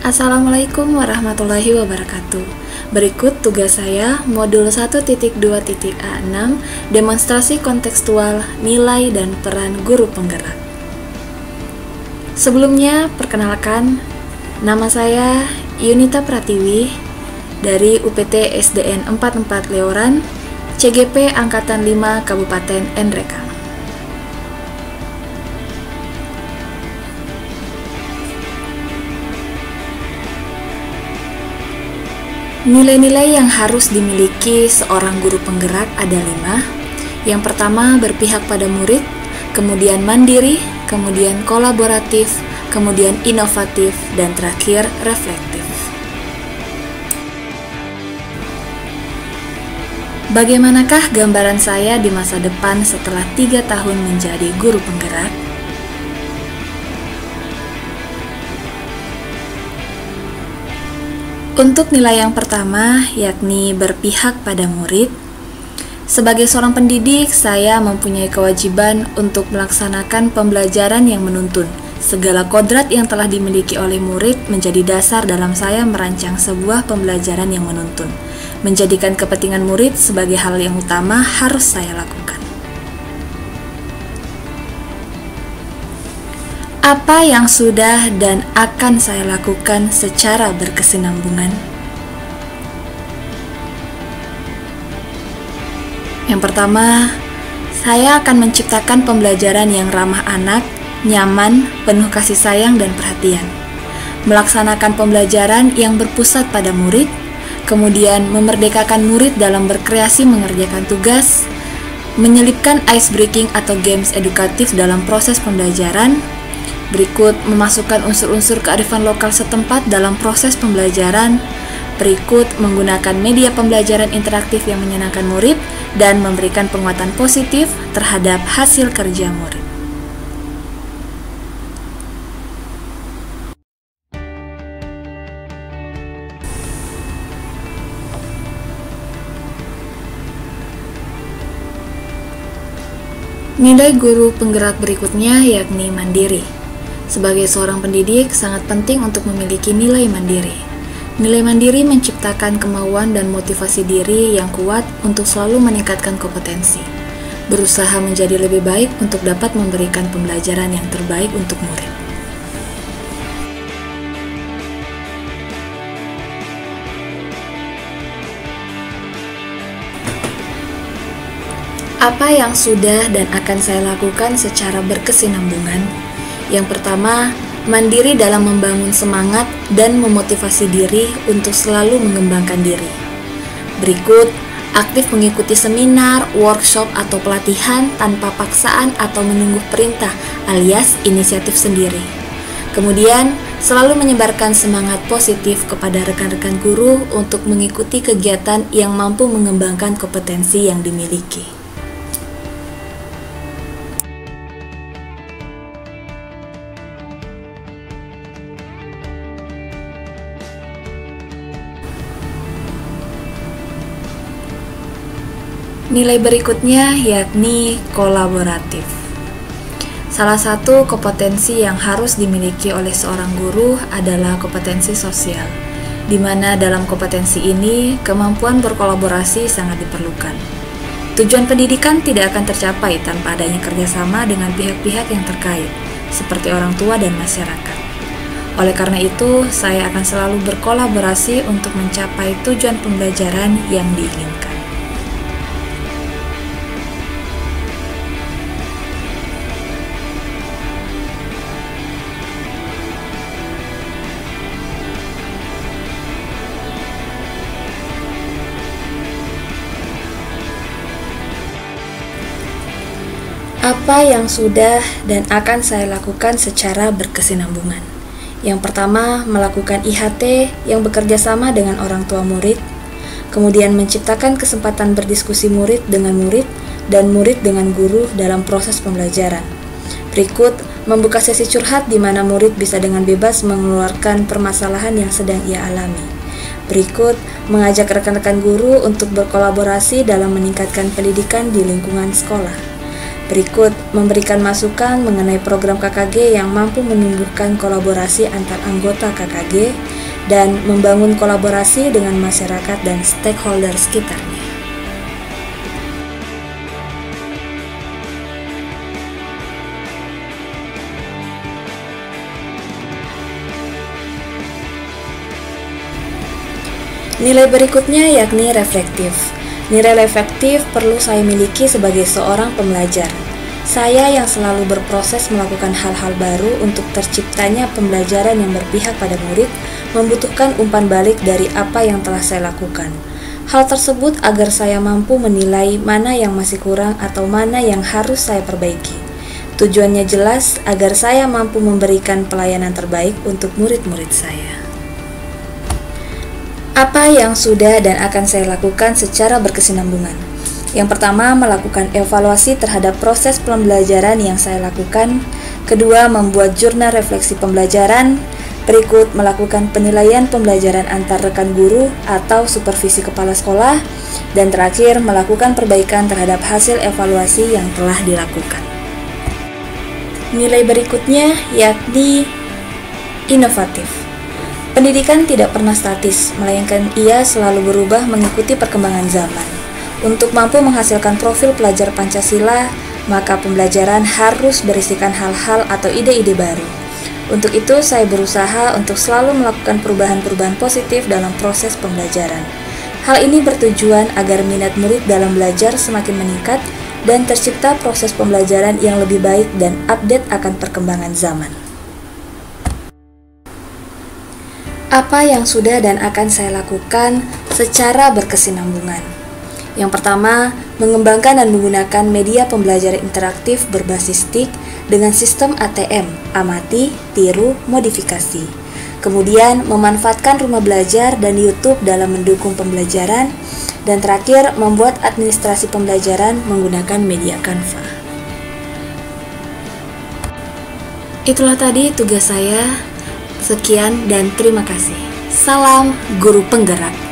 Assalamualaikum warahmatullahi wabarakatuh. Berikut tugas saya modul 1.2.A6 demonstrasi kontekstual nilai dan peran guru penggerak. Sebelumnya, perkenalkan, nama saya Yunita Pratiwi dari UPT SDN 44 Leoran, CGP Angkatan 5 Kabupaten Nrekang. Nilai-nilai yang harus dimiliki seorang guru penggerak ada 5. Yang pertama, berpihak pada murid, kemudian mandiri, kemudian kolaboratif, kemudian inovatif, dan terakhir reflektif. Bagaimanakah gambaran saya di masa depan setelah 3 tahun menjadi guru penggerak? Untuk nilai yang pertama, yakni berpihak pada murid. Sebagai seorang pendidik, saya mempunyai kewajiban untuk melaksanakan pembelajaran yang menuntun. Segala kodrat yang telah dimiliki oleh murid menjadi dasar dalam saya merancang sebuah pembelajaran yang menuntun. Menjadikan kepentingan murid sebagai hal yang utama harus saya lakukan. Apa yang sudah dan akan saya lakukan secara berkesinambungan? Yang pertama, saya akan menciptakan pembelajaran yang ramah anak, nyaman, penuh kasih sayang dan perhatian. Melaksanakan pembelajaran yang berpusat pada murid, kemudian memerdekakan murid dalam berkreasi mengerjakan tugas, menyelipkan ice breaking atau games edukatif dalam proses pembelajaran. Berikut, memasukkan unsur-unsur kearifan lokal setempat dalam proses pembelajaran. Berikut, menggunakan media pembelajaran interaktif yang menyenangkan murid dan memberikan penguatan positif terhadap hasil kerja murid. Nilai guru penggerak berikutnya yakni mandiri. Sebagai seorang pendidik, sangat penting untuk memiliki nilai mandiri. Nilai mandiri menciptakan kemauan dan motivasi diri yang kuat untuk selalu meningkatkan kompetensi. Berusaha menjadi lebih baik untuk dapat memberikan pembelajaran yang terbaik untuk murid. Apa yang sudah dan akan saya lakukan secara berkesinambungan? Yang pertama, mandiri dalam membangun semangat dan memotivasi diri untuk selalu mengembangkan diri. Berikut, aktif mengikuti seminar, workshop, atau pelatihan tanpa paksaan atau menunggu perintah alias inisiatif sendiri. Kemudian, selalu menyebarkan semangat positif kepada rekan-rekan guru untuk mengikuti kegiatan yang mampu mengembangkan kompetensi yang dimiliki. Nilai berikutnya yakni kolaboratif. Salah satu kompetensi yang harus dimiliki oleh seorang guru adalah kompetensi sosial, di mana dalam kompetensi ini kemampuan berkolaborasi sangat diperlukan. Tujuan pendidikan tidak akan tercapai tanpa adanya kerjasama dengan pihak-pihak yang terkait, seperti orang tua dan masyarakat. Oleh karena itu, saya akan selalu berkolaborasi untuk mencapai tujuan pembelajaran yang diinginkan. Apa yang sudah dan akan saya lakukan secara berkesinambungan? Yang pertama, melakukan IHT yang bekerja sama dengan orang tua murid, kemudian menciptakan kesempatan berdiskusi murid dengan murid dan murid dengan guru dalam proses pembelajaran. Berikut, membuka sesi curhat di mana murid bisa dengan bebas mengeluarkan permasalahan yang sedang ia alami. Berikut, mengajak rekan-rekan guru untuk berkolaborasi dalam meningkatkan pendidikan di lingkungan sekolah. Berikut, memberikan masukan mengenai program KKG yang mampu menumbuhkan kolaborasi antar anggota KKG dan membangun kolaborasi dengan masyarakat dan stakeholder sekitarnya. Nilai berikutnya yakni reflektif. Nilai reflektif perlu saya miliki sebagai seorang pembelajar. Saya yang selalu berproses melakukan hal-hal baru untuk terciptanya pembelajaran yang berpihak pada murid, membutuhkan umpan balik dari apa yang telah saya lakukan. Hal tersebut agar saya mampu menilai mana yang masih kurang atau mana yang harus saya perbaiki. Tujuannya jelas agar saya mampu memberikan pelayanan terbaik untuk murid-murid saya. Apa yang sudah dan akan saya lakukan secara berkesinambungan? Yang pertama, melakukan evaluasi terhadap proses pembelajaran yang saya lakukan. Kedua, membuat jurnal refleksi pembelajaran. Berikut, melakukan penilaian pembelajaran antar rekan guru atau supervisi kepala sekolah. Dan terakhir, melakukan perbaikan terhadap hasil evaluasi yang telah dilakukan. Nilai berikutnya yakni inovatif. Pendidikan tidak pernah statis, melainkan ia selalu berubah mengikuti perkembangan zaman. Untuk mampu menghasilkan profil pelajar Pancasila, maka pembelajaran harus berisikan hal-hal atau ide-ide baru. Untuk itu, saya berusaha untuk selalu melakukan perubahan-perubahan positif dalam proses pembelajaran. Hal ini bertujuan agar minat murid dalam belajar semakin meningkat dan tercipta proses pembelajaran yang lebih baik dan update akan perkembangan zaman. Apa yang sudah dan akan saya lakukan secara berkesinambungan? Yang pertama, mengembangkan dan menggunakan media pembelajaran interaktif berbasis TIK dengan sistem ATM, amati, tiru, modifikasi. Kemudian, memanfaatkan rumah belajar dan YouTube dalam mendukung pembelajaran. Dan terakhir, membuat administrasi pembelajaran menggunakan media Canva. Itulah tadi tugas saya. Sekian dan terima kasih. Salam Guru Penggerak.